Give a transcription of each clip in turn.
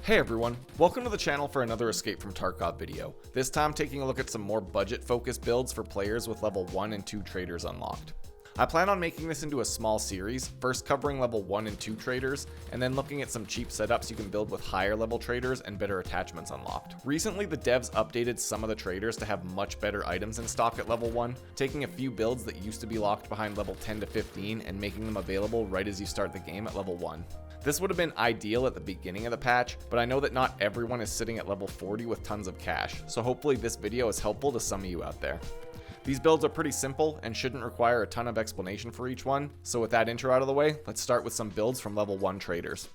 Hey everyone, welcome to the channel for another Escape from Tarkov video, this time taking a look at some more budget-focused builds for players with level 1 and 2 traders unlocked. I plan on making this into a small series, first covering level 1 and 2 traders, and then looking at some cheap setups you can build with higher level traders and better attachments unlocked. Recently the devs updated some of the traders to have much better items in stock at level 1, taking a few builds that used to be locked behind level 10 to 15 and making them available right as you start the game at level 1. This would have been ideal at the beginning of the patch, but I know that not everyone is sitting at level 40 with tons of cash, so hopefully this video is helpful to some of you out there. These builds are pretty simple and shouldn't require a ton of explanation for each one, so with that intro out of the way, let's start with some builds from level 1 traders.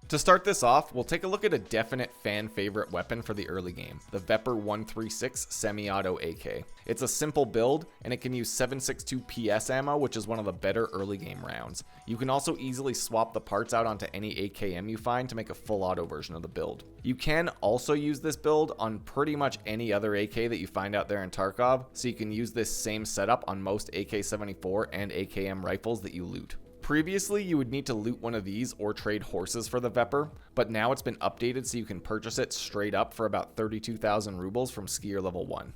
To start this off, we'll take a look at a definite fan favorite weapon for the early game, the Vepr 136 semi-auto AK. It's a simple build, and it can use 7.62 PS ammo, which is one of the better early game rounds. You can also easily swap the parts out onto any AKM you find to make a full auto version of the build. You can also use this build on pretty much any other AK that you find out there in Tarkov, so you can use this same setup on most AK-74 and AKM rifles that you loot. Previously, you would need to loot one of these or trade horses for the Vepr, but now it's been updated so you can purchase it straight up for about 32,000 rubles from skier level 1.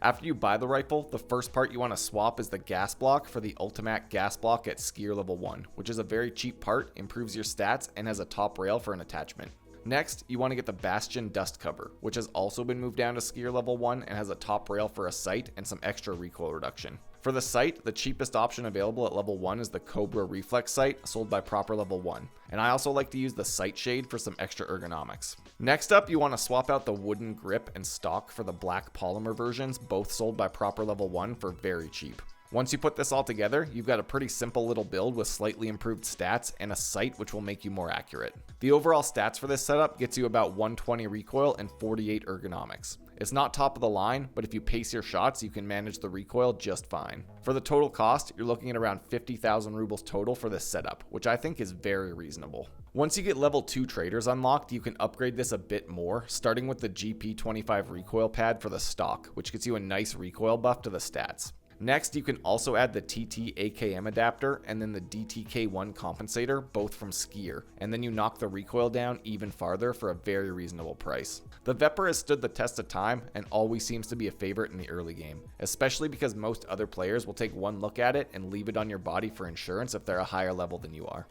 After you buy the rifle, the first part you want to swap is the gas block for the Ultimac gas block at skier level 1, which is a very cheap part, improves your stats, and has a top rail for an attachment. Next, you want to get the Bastion dust cover, which has also been moved down to skier level 1 and has a top rail for a sight and some extra recoil reduction. For the sight, the cheapest option available at level 1 is the Cobra Reflex sight, sold by Proper level 1, and I also like to use the sight shade for some extra ergonomics. Next up, you want to swap out the wooden grip and stock for the black polymer versions, both sold by Proper level 1 for very cheap. Once you put this all together, you've got a pretty simple little build with slightly improved stats and a sight which will make you more accurate. The overall stats for this setup gets you about 120 recoil and 48 ergonomics. It's not top of the line, but if you pace your shots, you can manage the recoil just fine. For the total cost, you're looking at around 50,000 rubles total for this setup, which I think is very reasonable. Once you get level 2 traders unlocked, you can upgrade this a bit more, starting with the GP25 recoil pad for the stock, which gets you a nice recoil buff to the stats. Next, you can also add the TT AKM adapter and then the DTK1 compensator, both from Skier, and then you knock the recoil down even farther for a very reasonable price. The Vepr has stood the test of time and always seems to be a favorite in the early game, especially because most other players will take one look at it and leave it on your body for insurance if they're a higher level than you are.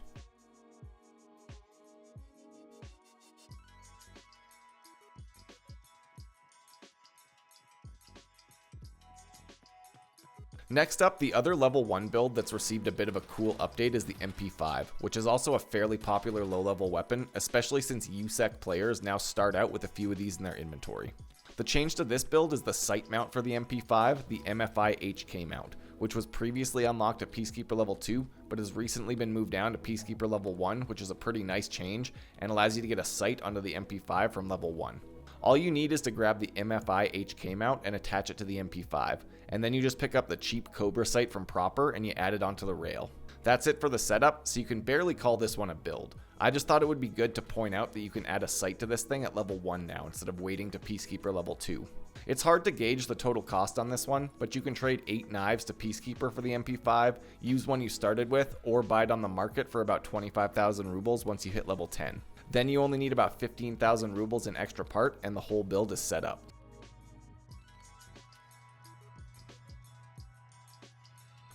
Next up, the other level 1 build that's received a bit of a cool update is the MP5, which is also a fairly popular low-level weapon, especially since USEC players now start out with a few of these in their inventory. The change to this build is the sight mount for the MP5, the MFI HK mount, which was previously unlocked at Peacekeeper level 2, but has recently been moved down to Peacekeeper level 1, which is a pretty nice change, and allows you to get a sight onto the MP5 from level 1. All you need is to grab the MFI HK mount and attach it to the MP5, and then you just pick up the cheap Cobra sight from Proper and you add it onto the rail. That's it for the setup, so you can barely call this one a build. I just thought it would be good to point out that you can add a sight to this thing at level 1 now instead of waiting to Peacekeeper level 2. It's hard to gauge the total cost on this one, but you can trade 8 knives to Peacekeeper for the MP5, use one you started with, or buy it on the market for about 25,000 rubles once you hit level 10. Then you only need about 15,000 rubles in extra part and the whole build is set up.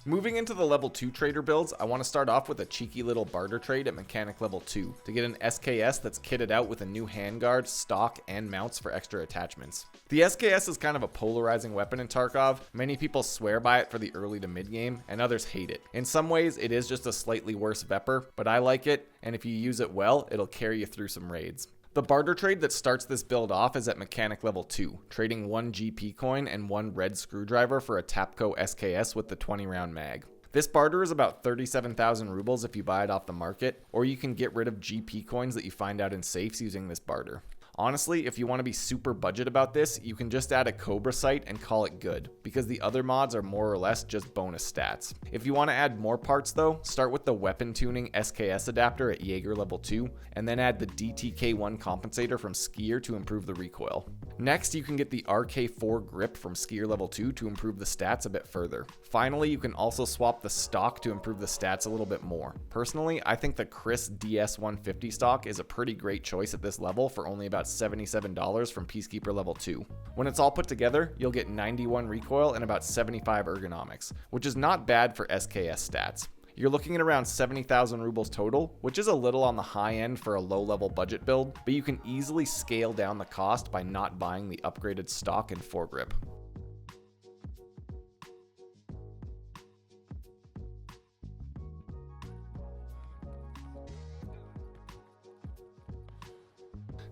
Moving into the level 2 trader builds, I want to start off with a cheeky little barter trade at mechanic level 2 to get an SKS that's kitted out with a new handguard, stock, and mounts for extra attachments. The SKS is kind of a polarizing weapon in Tarkov. Many people swear by it for the early to mid game, and others hate it. In some ways, it is just a slightly worse Vepr, but I like it, and if you use it well, it'll carry you through some raids. The barter trade that starts this build off is at mechanic level 2, trading 1 GP coin and 1 red screwdriver for a Tapco SKS with the 20 round mag. This barter is about 37,000 rubles if you buy it off the market, or you can get rid of GP coins that you find out in safes using this barter. Honestly, if you want to be super budget about this, you can just add a Cobra sight and call it good, because the other mods are more or less just bonus stats. If you want to add more parts though, start with the weapon tuning SKS adapter at Jaeger level 2, and then add the DTK1 compensator from Skier to improve the recoil. Next, you can get the RK4 grip from skier level 2 to improve the stats a bit further. Finally, you can also swap the stock to improve the stats a little bit more. Personally, I think the Chris DS150 stock is a pretty great choice at this level for only about $77 from Peacekeeper level 2. When it's all put together, you'll get 91 recoil and about 75 ergonomics, which is not bad for SKS stats. You're looking at around 70,000 rubles total, which is a little on the high end for a low-level budget build, but you can easily scale down the cost by not buying the upgraded stock and foregrip.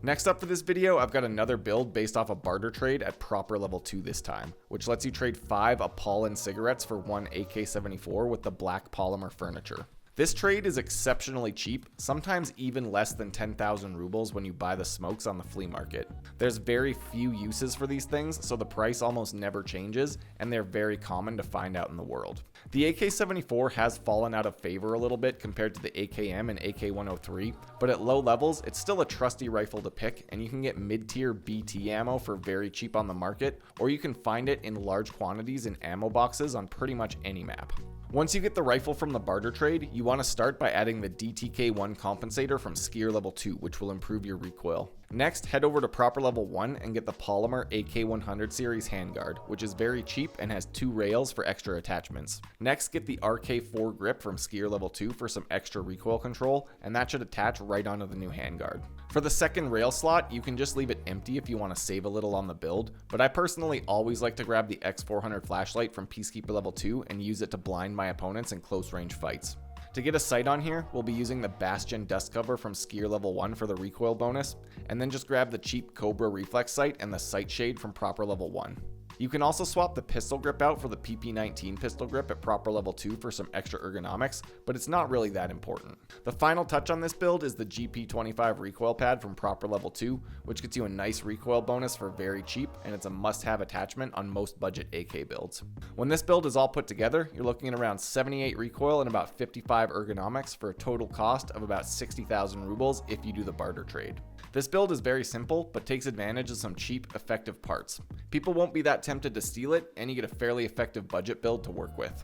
Next up for this video, I've got another build based off a barter trade at proper level 2 this time, which lets you trade 5 Apollon cigarettes for 1 AK-74 with the black polymer furniture. This trade is exceptionally cheap, sometimes even less than 10,000 rubles when you buy the smokes on the flea market. There's very few uses for these things, so the price almost never changes, and they're very common to find out in the world. The AK-74 has fallen out of favor a little bit compared to the AKM and AK-103, but at low levels, it's still a trusty rifle to pick, and you can get mid-tier BT ammo for very cheap on the market, or you can find it in large quantities in ammo boxes on pretty much any map. Once you get the rifle from the barter trade, you want to start by adding the DTK1 compensator from skier level 2, which will improve your recoil. Next, head over to proper level 1 and get the polymer AK100 series handguard, which is very cheap and has 2 rails for extra attachments. Next, get the RK4 grip from skier level 2 for some extra recoil control, and that should attach right onto the new handguard. For the second rail slot, you can just leave it empty if you want to save a little on the build, but I personally always like to grab the X400 flashlight from Peacekeeper level 2 and use it to blind my opponents in close range fights. To get a sight on here, we'll be using the Bastion dust cover from skier level 1 for the recoil bonus, and then just grab the cheap Cobra reflex sight and the sight shade from proper level 1. You can also swap the pistol grip out for the PP19 pistol grip at proper level 2 for some extra ergonomics, but it's not really that important. The final touch on this build is the GP25 recoil pad from proper level 2, which gets you a nice recoil bonus for very cheap, and it's a must-have attachment on most budget AK builds. When this build is all put together, you're looking at around 78 recoil and about 55 ergonomics for a total cost of about 60,000 rubles if you do the barter trade. This build is very simple, but takes advantage of some cheap, effective parts. People won't be that tempted to steal it, and you get a fairly effective budget build to work with.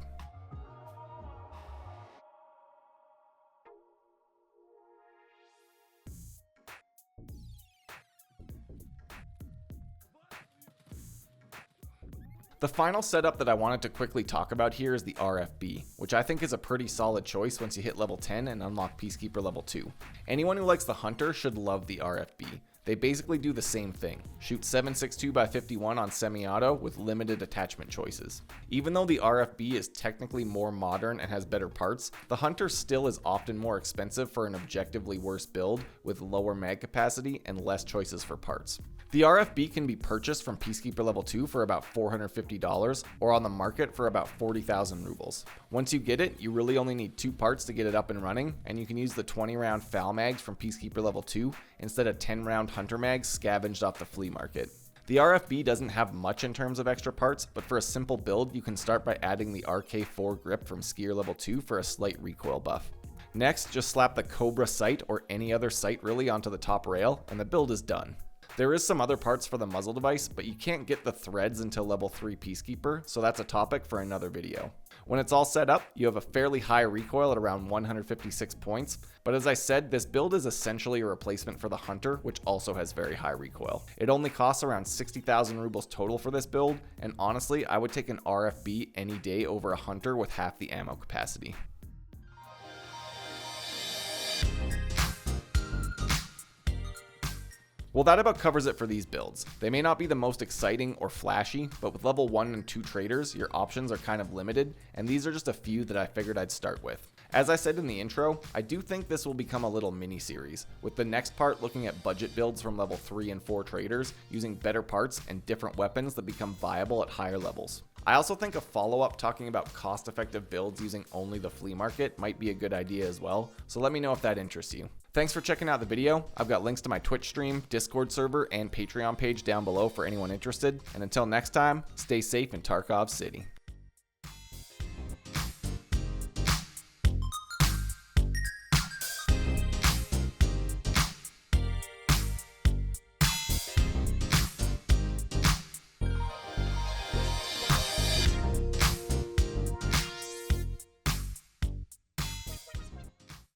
The final setup that I wanted to quickly talk about here is the RFB, which I think is a pretty solid choice once you hit level 10 and unlock Peacekeeper level 2. Anyone who likes the Hunter should love the RFB. They basically do the same thing, shoot 7.62x51 on semi-auto with limited attachment choices. Even though the RFB is technically more modern and has better parts, the Hunter still is often more expensive for an objectively worse build with lower mag capacity and less choices for parts. The RFB can be purchased from Peacekeeper level 2 for about $450 or on the market for about 40,000 rubles. Once you get it, you really only need 2 parts to get it up and running, and you can use the 20 round FAL mags from Peacekeeper level 2 instead of 10 round Hunter mags scavenged off the flea market. The RFB doesn't have much in terms of extra parts, but for a simple build, you can start by adding the RK4 grip from skier level 2 for a slight recoil buff. Next, just slap the Cobra sight or any other sight really onto the top rail, and the build is done. There is some other parts for the muzzle device, but you can't get the threads until level 3 Peacekeeper, so that's a topic for another video. When it's all set up, you have a fairly high recoil at around 156 points, but as I said, this build is essentially a replacement for the Hunter, which also has very high recoil. It only costs around 60,000 rubles total for this build, and honestly, I would take an RFB any day over a Hunter with half the ammo capacity. Well, that about covers it for these builds. They may not be the most exciting or flashy, but with level 1 and 2 traders, your options are kind of limited, and these are just a few that I figured I'd start with. As I said in the intro, I do think this will become a little mini-series, with the next part looking at budget builds from level 3 and 4 traders, using better parts and different weapons that become viable at higher levels. I also think a follow-up talking about cost-effective builds using only the flea market might be a good idea as well, so let me know if that interests you. Thanks for checking out the video. I've got links to my Twitch stream, Discord server, and Patreon page down below for anyone interested, and until next time, stay safe in Tarkov City.